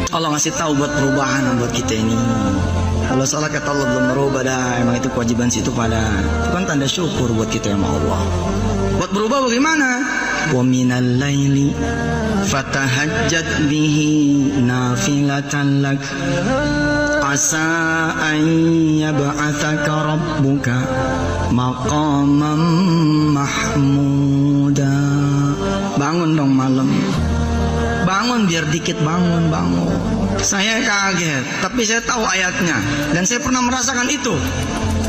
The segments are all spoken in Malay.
Allah ngasih tahu buat perubahan buat kita ini. Kalau salah kata Allah belum merubah dah, emang itu kewajiban situ pada. Itu kan tanda syukur buat kita sama Allah. Buat berubah bagaimana? Wa minal laili fatahajjat bihi nafilatan lak asa an yab'athaka rabbuka maqaman mahmuda. Bangun dong malam. Bangun biar dikit bangun. Saya kaget, tapi saya tahu ayatnya dan saya pernah merasakan itu.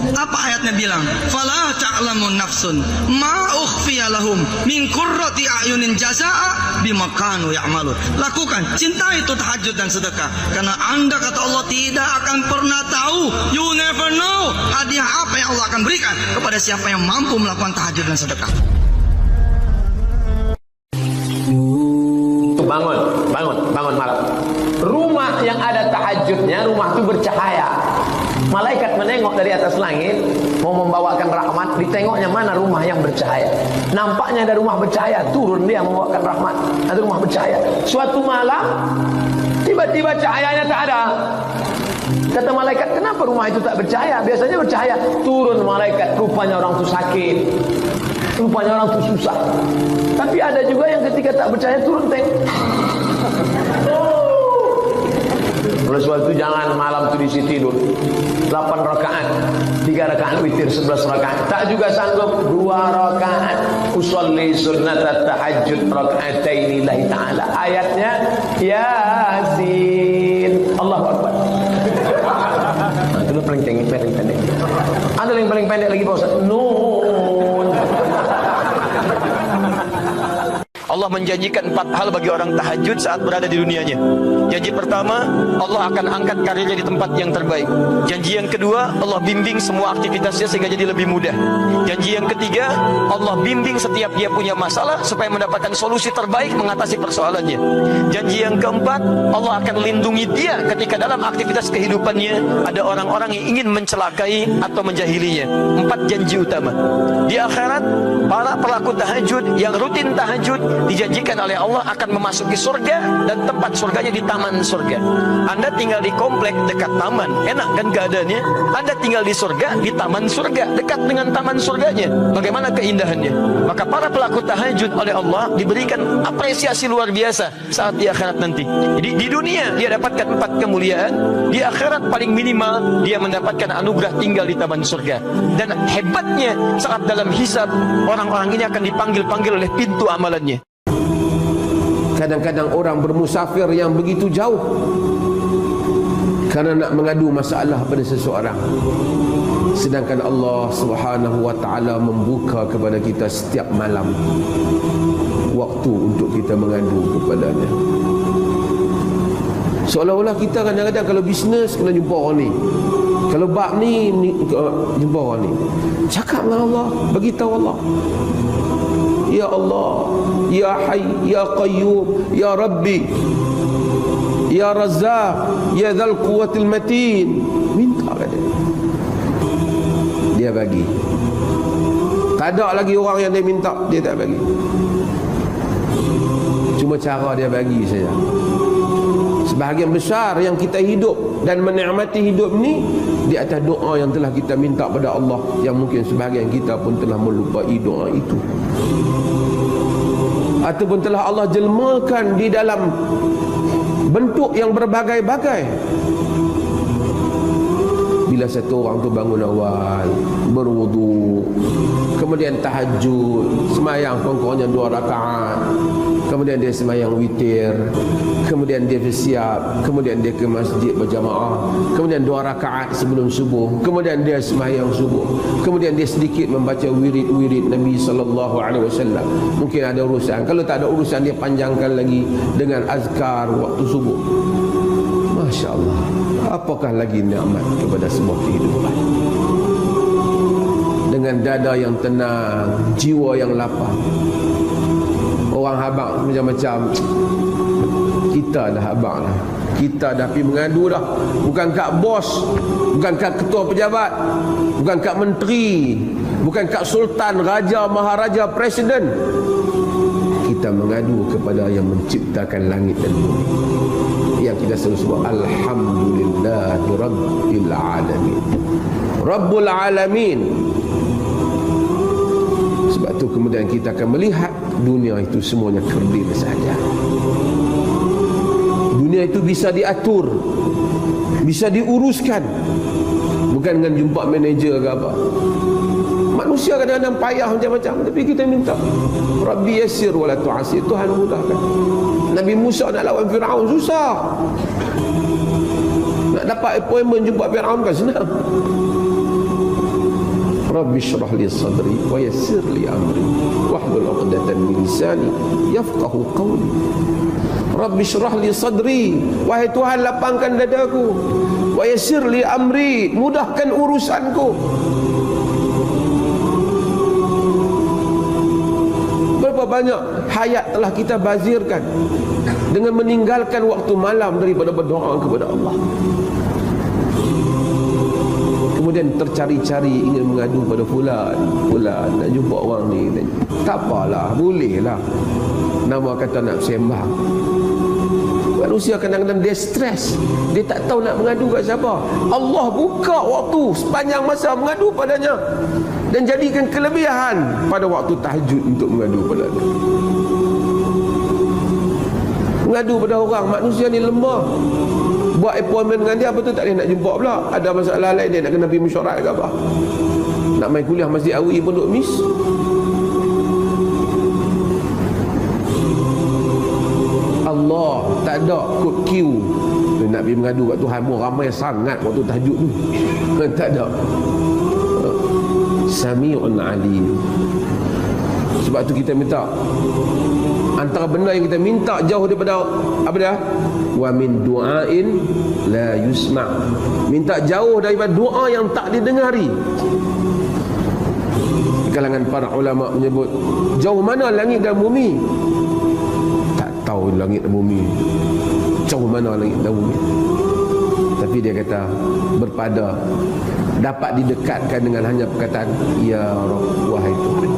Apa ayatnya bilang? Fala ta'lamu nafsun ma ukhfiya lahum min qurrati a'yunin jazaa'a bima kanu ya'malun. Lakukan, cintai itu tahajud dan sedekah, karena Anda kata Allah tidak akan pernah tahu, you never know, hadiah apa yang Allah akan berikan kepada siapa yang mampu melakukan tahajud dan sedekah. Bangun malam. Rumah yang ada tahajudnya, rumah itu bercahaya. Malaikat menengok dari atas langit, mau membawakan rahmat, ditengoknya mana rumah yang bercahaya. Nampaknya ada rumah bercahaya, turun dia membawakan rahmat. Ada rumah bercahaya. Suatu malam, tiba-tiba cahayanya tak ada. Kata malaikat, kenapa rumah itu tak bercahaya? Biasanya bercahaya. Turun malaikat, rupanya orang itu sakit, rupanya orang itu susah. Tapi ada juga yang ketika tak bercahaya turun tengok. Oleh sebab itu jangan malam itu diisi tidur 8 rakaat, 3 rakaat witir, 11 rakaat. Tak juga sanggup 2 rakaat. Usolli sunnat tahajud rakaatain lillahi ta'ala. Ayatnya Yasin. Allahu Akbar. Itu paling pendek. Ada yang paling pendek lagi Pak Ustaz. Nun. Allah menjanjikan 4 hal bagi orang tahajud saat berada di dunianya. Janji pertama, Allah akan angkat karirnya di tempat yang terbaik. Janji yang kedua, Allah bimbing semua aktivitasnya sehingga jadi lebih mudah. Janji yang ketiga, Allah bimbing setiap dia punya masalah supaya mendapatkan solusi terbaik mengatasi persoalannya. Janji yang keempat, Allah akan lindungi dia ketika dalam aktivitas kehidupannya ada orang-orang yang ingin mencelakai atau menjahilinya. 4 janji utama. Di akhirat, para pelaku tahajud yang rutin tahajud dijanjikan oleh Allah akan memasuki surga, dan tempat surganya di taman surga. Anda tinggal di komplek dekat taman, enak kan keadaannya? Anda tinggal di surga, di taman surga, dekat dengan taman surganya. Bagaimana keindahannya? Maka para pelaku tahajud oleh Allah diberikan apresiasi luar biasa saat di akhirat nanti. Jadi di dunia dia dapatkan 4 kemuliaan, di akhirat paling minimal dia mendapatkan anugerah tinggal di taman surga. Dan hebatnya saat dalam hisab, orang-orang ini akan dipanggil-panggil oleh pintu amalannya. Kadang-kadang orang bermusafir yang begitu jauh karena nak mengadu masalah pada seseorang, sedangkan Allah Subhanahu wa taala membuka kepada kita setiap malam waktu untuk kita mengadu kepadanya. Seolah-olah kita kadang-kadang kalau bisnes kena jumpa orang ni, kalau bab ni jumpa orang ni. Cakap dengan Allah, beritahu Allah, ya Allah, ya Hayy, ya Qayyum, ya Rabbi, ya Razzaq, ya Dzal Quwwatil Matin. Minta pada dia bagi. Tak ada lagi orang yang dia minta, dia tak bagi. Cuma cara dia bagi saja. Sebahagian besar yang kita hidup dan menikmati hidup ni di atas doa yang telah kita minta pada Allah, yang mungkin sebahagian kita pun telah melupai doa itu, ataupun telah Allah jelmakan di dalam bentuk yang berbagai-bagai. Bila satu orang tu bangun awal, berwudu, kemudian tahajud, semayang kurang-kurangnya 2 rakaat, kemudian dia semayang witir, kemudian dia bersiap, kemudian dia ke masjid berjamaah, kemudian 2 rakaat sebelum subuh, kemudian dia semayang subuh, kemudian dia sedikit membaca wirid-wirid Nabi SAW. Mungkin ada urusan, kalau tak ada urusan dia panjangkan lagi dengan azkar waktu subuh. Masya Allah, apakah lagi nikmat kepada sebuah kehidupan? Dengan dada yang tenang, jiwa yang lapang. Orang habaq macam-macam, kita dah habaq dah, kita dah pergi mengadu dah. Bukan kat bos, bukan kat ketua pejabat, bukan kat menteri, bukan kat sultan, raja, maharaja, presiden. Kita mengadu kepada yang menciptakan langit dan bumi, yang kita selalu sebut alhamdulillahi rabbil alamin. Rabbul alamin. Sebab tu kemudian kita akan melihat dunia itu semuanya kerdil saja. Dunia itu bisa diatur, bisa diuruskan, bukan dengan jumpa manager ke apa. Manusia kadang-kadang payah macam-macam, tapi kita minta Rabbi yassir wa la tu'assir, Tuhan mudahkan. Nabi Musa nak lawan Firaun susah. Nak dapat appointment jumpa Firaun kan senang. Rabbi shrah li sadri wa yassir li amri wahlul 'uqdatan min lisani yafqahu qawli. Rabbi shrah li sadri, wahai Tuhan lapangkan dadaku, wa yassir li amri, mudahkan urusanku. Berapa banyak hayat telah kita bazirkan dengan meninggalkan waktu malam daripada berdoa kepada Allah. Kemudian tercari-cari ingin mengadu pada fulan nak jumpa orang ni. Tak apalah, bolehlah. Nama kata nak sembang. Manusia kadang-kadang dia stres, dia tak tahu nak mengadu kat siapa. Allah buka waktu sepanjang masa mengadu padanya, dan jadikan kelebihan pada waktu tahajud untuk mengadu pada dia. Mengadu pada orang, manusia ni lemah. Buat appointment dengan dia, apa tu tak boleh nak jumpa pula. Ada masalah lain, dia nak kena pergi mesyuarat ke apa. Nak main kuliah Masjid Awi pun duk miss. Allah tak ada kod queue nak pergi mengadu kat Tuhan pun ramai sangat waktu tahajud tu. Tak ada. Sami'un alim. Sebab tu kita minta, antara benda yang kita minta jauh daripada apa dia? Wa min du'ain la yusma'. Minta jauh daripada doa yang tak didengari. Di kalangan para ulama menyebut, jauh mana langit dan bumi? Tak tahu langit dan bumi. Jauh mana langit dan bumi? Tapi dia kata berpada dapat didekatkan dengan hanya perkataan ya Rabb, wahai Tuhan.